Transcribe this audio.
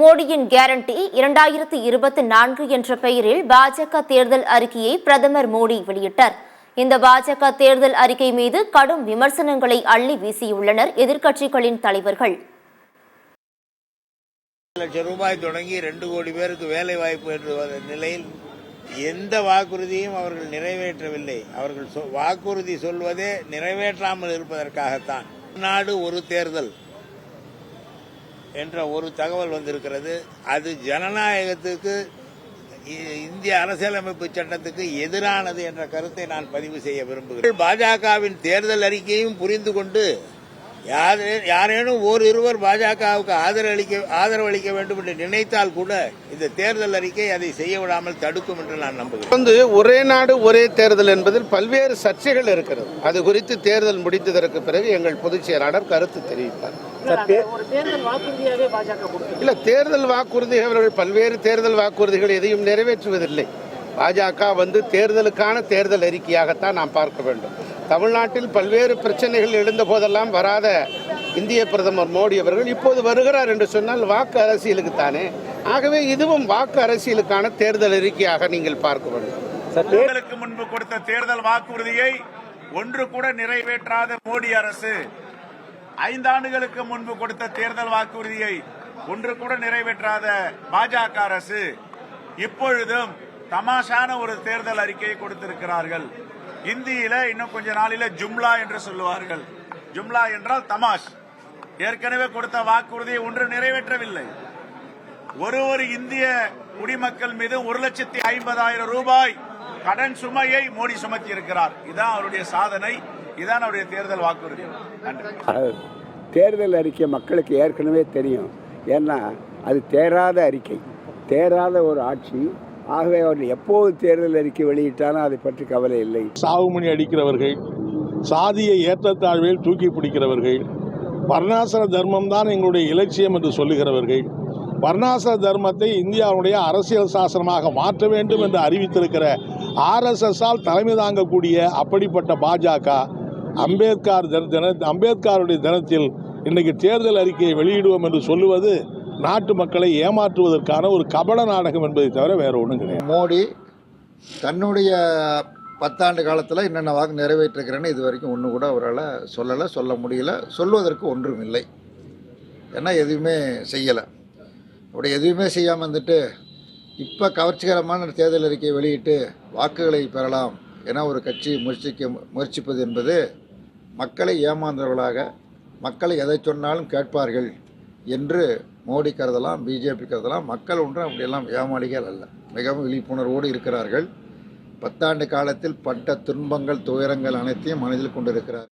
மோடியின் கேரண்டி 2024 என்ற பெயரில் பாஜக தேர்தல் அறிக்கையை பிரதமர் மோடி வெளியிட்டார். இந்த பாஜக தேர்தல் அறிக்கை மீது கடும் விமர்சனங்களை அள்ளி வீசியுள்ளனர் எதிர்க்கட்சிகளின் தலைவர்கள். லட்சம் ரூபாய் தொடங்கி 2 கோடி பேருக்கு வேலை வாய்ப்பு என்ற நிலையில் எந்த வாக்குறுதியும் அவர்கள் நிறைவேற்றவில்லை. அவர்கள் வாக்குறுதி சொல்வதே நிறைவேற்றாமல் இருப்பதற்காகத்தான். நாடு ஒரு தேர்தல் என்ற ஒரு தகவல் வந்திருக்கிறது. அது ஜனநாயகத்துக்கு, இந்திய அரசியலமைப்பு சட்டத்துக்கு எதிரானது என்ற கருத்தை நான் பதிவு செய்ய விரும்புகிறேன். பாஜகவின் தேர்தல் அறிக்கையும் புரிந்து கொண்டு யாரேனும் ஓரிருவர் பாஜகவுக்கு ஆதரவளிக்க வேண்டும் என்று நினைத்தால் கூட இந்த தேர்தல் அறிக்கை அதை செய்ய விடாமல் தடுக்கும் என்று நான் நம்புகிறேன். ஒரே நாடு ஒரே தேர்தல் என்பதில் பல்வேறு சர்ச்சைகள் இருக்கிறது. அது குறித்து தேர்தல் முடித்ததற்கு பிறகு எங்கள் பொதுச் செயலாளர் கருத்து தெரிவித்தார். தேர்தல் வாக்குறுதி அவர்கள் பல்வேறு தேர்தல் வாக்குறுதிகள் எதையும் நிறைவேற்றுவதில்லை. பாஜக தேர்தலுக்கான தேர்தல் அறிக்கையாகத்தான் நாம் பார்க்க வேண்டும். தமிழ்நாட்டில் பல்வேறு பிரச்சனைகள் எழுந்த போதெல்லாம் வராத இந்திய பிரதமர் மோடி அவர்கள் இப்போது வருகிறார் என்று சொன்னால் வாக்கு அரசியலுக்குத்தானே. ஆகவே இதுவும் வாக்கு அரசியலுக்கான தேர்தல் அறிக்கையாக நீங்கள் பார்க்க வேண்டும். தேர்தலுக்கு முன்பு கொடுத்த தேர்தல் வாக்குறுதியை ஒன்று கூட நிறைவேற்றாத மோடி அரசு, 5 ஆண்டுகளுக்கு முன்பு கொடுத்த தேர்தல் வாக்குறுதியை ஒன்று கூட நிறைவேற்றாத பாஜக அரசு இப்பொழுதும் தமாஷான ஒரு தேர்தல் அறிக்கையை கொடுத்திருக்கிறார்கள். இந்தியில இன்னும் கொஞ்ச நாளில ஜும்லா என்று சொல்லுவார்கள். ஜும்லா என்றால் தமாஷ். ஏற்கனவே கொடுத்த வாக்குறுதியை ஒன்று நிறைவேற்றவில்லை. ஒரு இந்திய குடிமக்கள் மீது 1,50,000 ரூபாய் கடன் சுமையை மோடி சுமத்தி இருக்கிறார். இதான் அவருடைய சாதனை, இதான் அவருடைய தேர்தல் வாக்குறுதி. தேர்தல் அறிக்கை மக்களுக்கு ஏற்கனவே தெரியும். ஏன்னா அது தேராத அறிக்கை, தேராத ஒரு ஆட்சி. ஆகவே அவர்கள் எப்போது தேர்தல் அறிக்கை வெளியிட்டாலும் அதை பற்றி கவலை இல்லை. சாவுமணி அடிக்கிறவர்கள், சாதியை ஏற்றத்தாழ்வில் தூக்கி பிடிக்கிறவர்கள், வர்ணாசிர தர்மம் தான் எங்களுடைய இலட்சியம் என்று சொல்லுகிறவர்கள், வர்ணாசிர தர்மத்தை இந்தியாவுடைய அரசியல் சாசனமாக மாற்ற வேண்டும் என்று அறிவித்திருக்கிற RSS-ஆல் தலைமை தாங்கக்கூடிய அப்படிப்பட்ட பாஜக அம்பேத்கருடைய தினத்தில் இன்றைக்கு தேர்தல் அறிக்கையை வெளியிடுவோம் என்று சொல்லுவது நாட்டு மக்களை ஏமாற்றுவதற்கான ஒரு கபட நாடகம் என்பதை தவிர வேற ஒன்றும் கிடையாது. மோடி தன்னுடைய 10 ஆண்டு காலத்தில் என்னென்ன வாக்கு நிறைவேற்றுகிறேன்னு இது வரைக்கும் ஒன்று கூட அவரால் சொல்ல முடியல, சொல்வதற்கு ஒன்றும் இல்லை. ஏன்னா எதுவுமே செய்யலை. அப்படி எதுவுமே செய்யாமல் இப்போ கவர்ச்சிகரமான தேர்தல் அறிக்கையை வெளியிட்டு வாக்குகளை பெறலாம் என ஒரு கட்சி முயற்சிப்பது என்பது மக்களை ஏமாந்தவர்களாக, மக்களை எதை சொன்னாலும் கேட்பார்கள் என்று மோடி கருதலாம், பிஜேபி கருதலாம். மக்கள் ஒன்றும் அப்படியெல்லாம் ஏமாளிகள் அல்ல, மிகவும் விழிப்புணர்வோடு இருக்கிறார்கள். 10 ஆண்டு காலத்தில் பட்ட துன்பங்கள், துயரங்கள் அனைத்தையும் மனதில் கொண்டிருக்கிறார்.